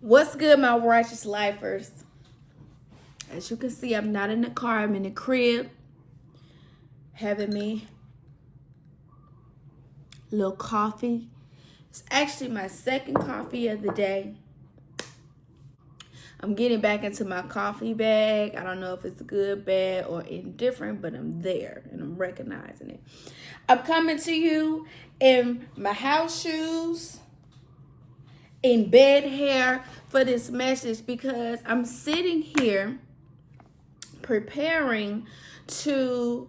What's good, my righteous lifers? As you can see, I'm not in the car. I'm in the crib having me a little coffee. It's actually my second coffee of the day. I'm getting back into my coffee bag. I don't know if it's good, bad, or indifferent, but I'm there and I'm recognizing it. I'm coming to you in my house shoes, in bed hair for this message because I'm sitting here preparing to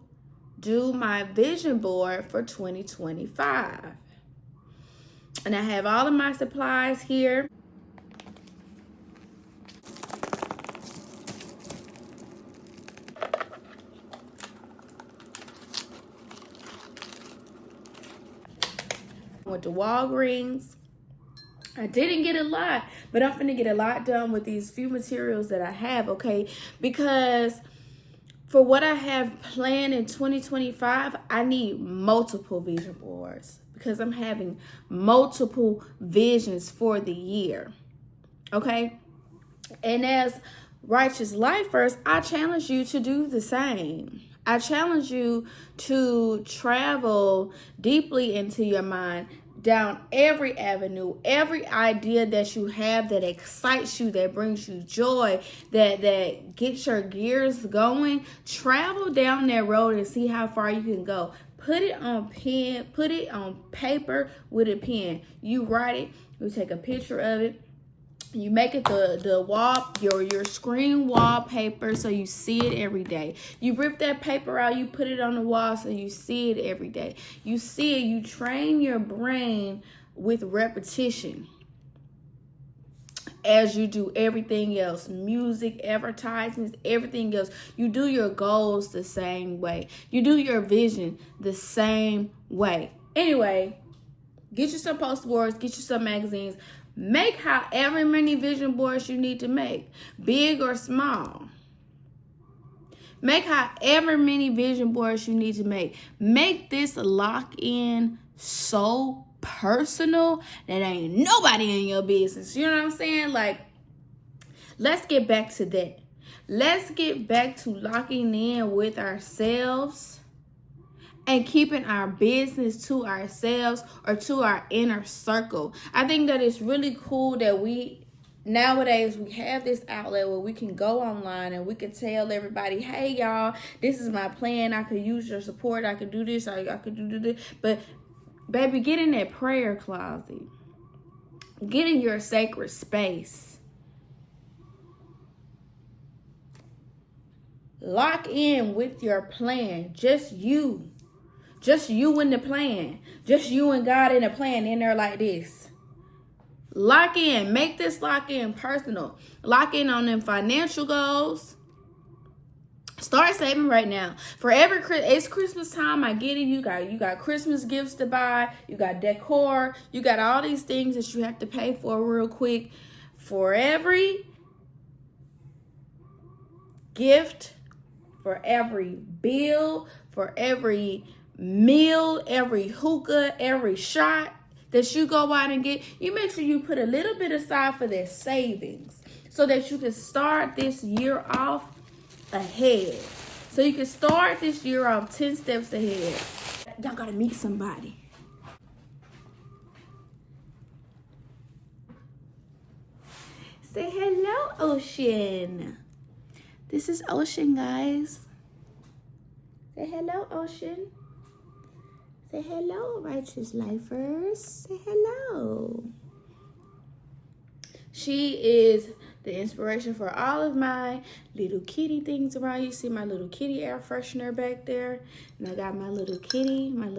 do my vision board for 2025. And I have all of my supplies here. With the Walgreens. I didn't get a lot, but I'm gonna get a lot done with these few materials that I have, okay? Because for what I have planned in 2025, I need multiple vision boards because I'm having multiple visions for the year, okay? And as righteous lifers, I challenge you to do the same. I challenge you to travel deeply into your mind, down every avenue, every idea that you have that excites you, that brings you joy, that gets your gears going. Travel down that road and see how far you can go. Put it on pen, put it on paper with a pen. You write it, you take a picture of it. You make it the wall, your screen wallpaper so you see it every day. You rip that paper out, you put it on the wall so you see it every day. You see it, you train your brain with repetition as you do everything else. Music, advertisements, everything else. You do your goals the same way. You do your vision the same way. Anyway, get you some poster boards, get you some magazines. Make however many vision boards you need to make, big or small. Make however many vision boards you need to make. Make this lock-in so personal that ain't nobody in your business. You know what I'm saying? Like, let's get back to that. Let's get back to locking in with ourselves and keeping our business to ourselves or to our inner circle. I think that it's really cool that nowadays we have this outlet where we can go online and we can tell everybody, hey y'all, this is my plan. I could use your support. I could do this, or I could do this. But baby, get in that prayer closet. Get in your sacred space. Lock in with your plan. Just you and the plan. Just you and God in the plan in there like this. Lock in. Make this lock in personal. Lock in on them financial goals. Start saving right now. It's Christmas time. I get it. You got Christmas gifts to buy. You got decor. You got all these things that you have to pay for real quick. For every gift, for every bill, for every meal, every hookah, every shot that you go out and get, you make sure you put a little bit aside for their savings so that you can start this year off ahead. So you can start this year off 10 steps ahead. Y'all gotta meet somebody. Say hello, Ocean. This is Ocean, guys. Say hello, Ocean. Say hello, righteous lifers. Say hello. She is the inspiration for all of my little kitty things around. You see my little kitty air freshener back there. And I got my little kitty mug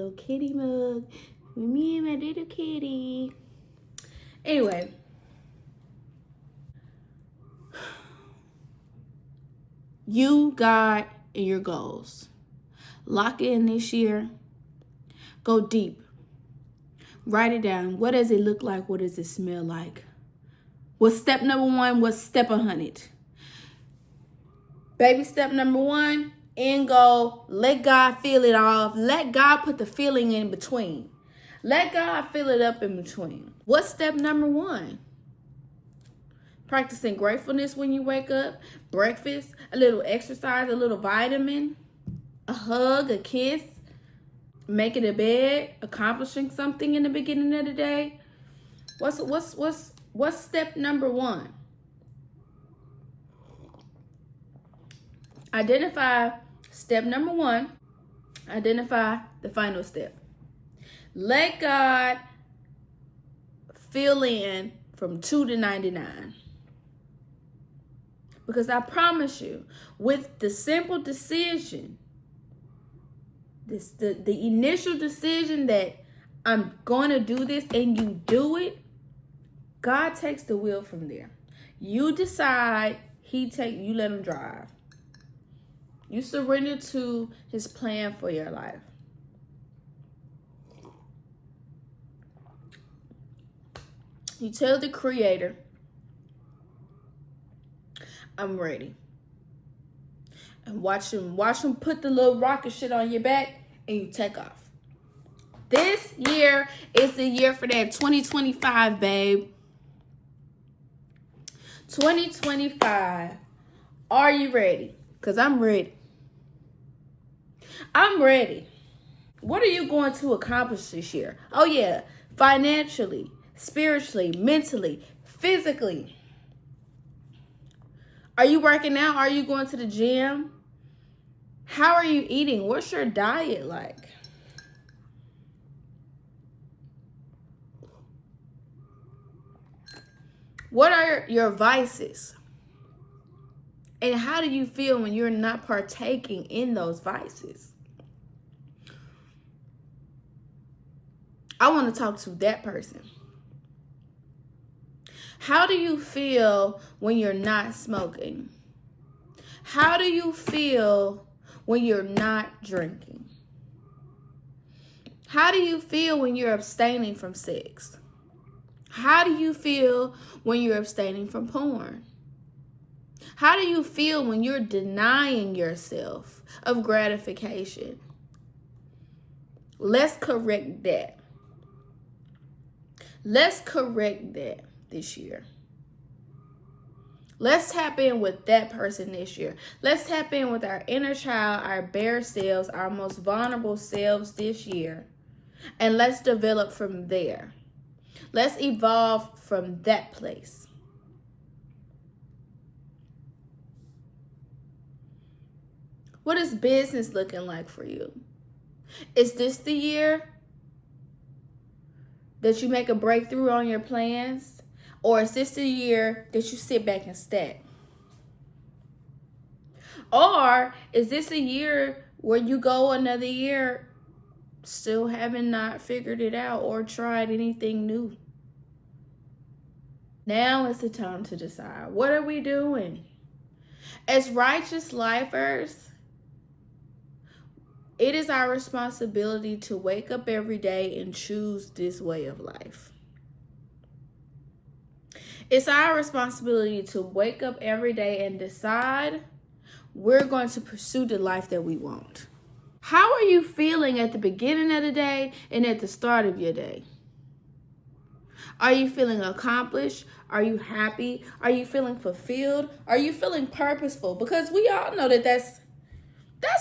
with me and my little kitty. Anyway. You, God, and your goals. Lock in this year. Go deep. Write it down. What does it look like? What does it smell like? What's step number 1? What's step 100? Baby step number 1, end goal. Let God feel it off. Let God put the feeling in between. Let God fill it up in between. What's step number 1? practicing gratefulness when you wake up, breakfast, a little exercise, a little vitamin, a hug, a kiss, making a bed, accomplishing something in the beginning of the day. What's step number one? Identify step number one. Identify the final step. Let God fill in from 2 to 99. Because I promise you, with the simple decision, the initial decision that I'm going to do this, and you do it, God takes the wheel from there. You decide, you let him drive. You surrender to his plan for your life. You tell the Creator, I'm ready. And watch him put the little rocket shit on your back, and you take off. This year is the year for that. 2025, babe. 2025. Are you ready? Because I'm ready. I'm ready. What are you going to accomplish this year? Oh, yeah. Financially, spiritually, mentally, physically. Are you working out? Are you going to the gym? How are you eating? What's your diet like? What are your vices? And how do you feel when you're not partaking in those vices? I want to talk to that person. How do you feel when you're not smoking? How do you feel when you're not drinking? How do you feel when you're abstaining from sex? How do you feel when you're abstaining from porn? How do you feel when you're denying yourself of gratification? Let's correct that. Let's correct that this year. Let's tap in with that person this year. Let's tap in with our inner child, our bare selves, our most vulnerable selves this year. And let's develop from there. Let's evolve from that place. What is business looking like for you? Is this the year that you make a breakthrough on your plans? Or is this the year that you sit back and stack? Or is this a year where you go another year still having not figured it out or tried anything new? Now is the time to decide. What are we doing? As righteous lifers, it is our responsibility to wake up every day and choose this way of life. It's our responsibility to wake up every day and decide we're going to pursue the life that we want. How are you feeling at the beginning of the day and at the start of your day? Are you feeling accomplished? Are you happy? Are you feeling fulfilled? Are you feeling purposeful? Because we all know that that's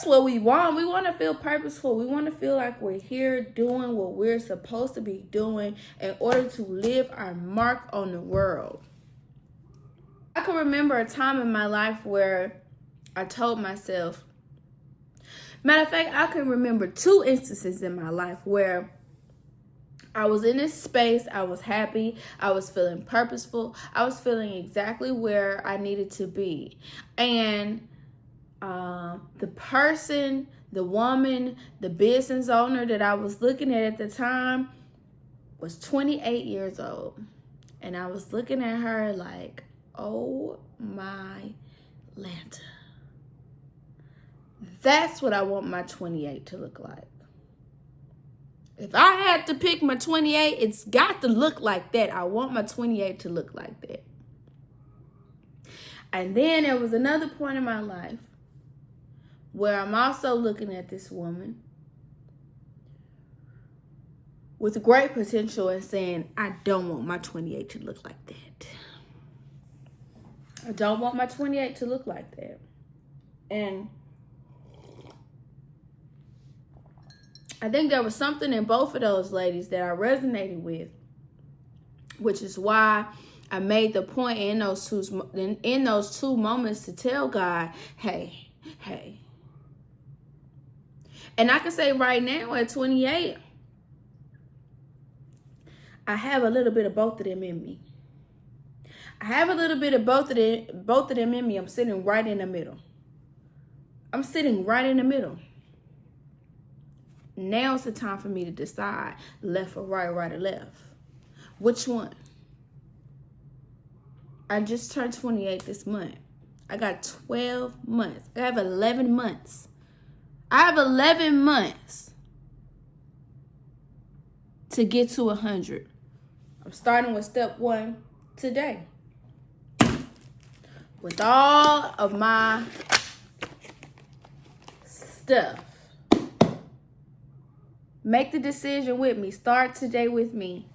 what we want. We want to feel purposeful. We want to feel like we're here doing what we're supposed to be doing in order to leave our mark on the world. I can remember a time in my life where I told myself, matter of fact, I can remember 2 instances in my life where I was in this space, I was happy, I was feeling purposeful, I was feeling exactly where I needed to be. And the person, the woman, the business owner that I was looking at the time was 28 years old. And I was looking at her like, oh my Lanta. That's what I want my 28 to look like. If I had to pick my 28, it's got to look like that. I want my 28 to look like that. And then there was another point in my life where I'm also looking at this woman with great potential and saying, I don't want my 28 to look like that. I don't want my 28 to look like that. And I think there was something in both of those ladies that I resonated with, which is why I made the point in those two moments to tell God, hey. And I can say right now at 28, I have a little bit of both of them in me. I have a little bit of both of them in me. I'm sitting right in the middle. Now's the time for me to decide left or right or left. Which one? I just turned 28 this month. I got 12 months. I have 11 months. To get to 100. I'm starting with step 1 today. With all of my stuff. Make the decision with me. Start today with me.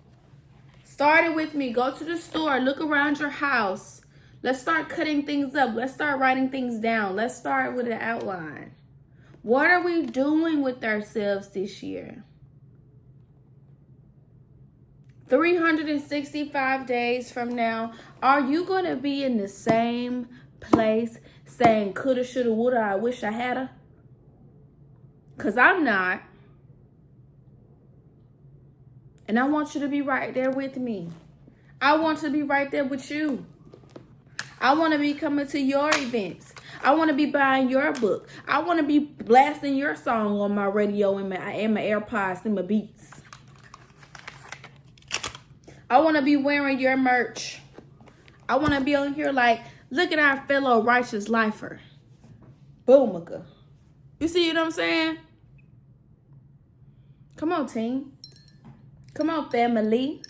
Start it with me. Go to the store. Look around your house. Let's start cutting things up. Let's start writing things down. Let's start with an outline. What are we doing with ourselves this year? 365 days from now, are you going to be in the same place saying coulda, shoulda, woulda, I wish I hadda? Because I'm not. And I want you to be right there with me. I want to be right there with you. I want to be coming to your events. I want to be buying your book. I want to be blasting your song on my radio and my AirPods and my Beats. I want to be wearing your merch. I want to be on here like, look at our fellow righteous lifer. Boomika. You see what I'm saying? Come on, team. Come on, family.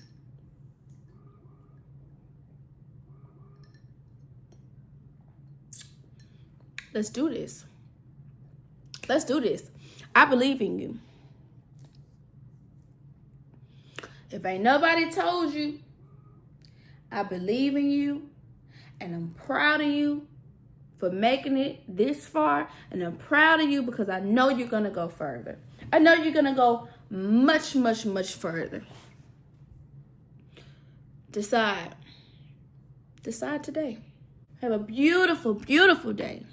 Let's do this. Let's do this. I believe in you. If ain't nobody told you, I believe in you, and I'm proud of you for making it this far, and I'm proud of you because I know you're going to go further. I know you're going to go much, much, much further. Decide. Decide today. Have a beautiful, beautiful day.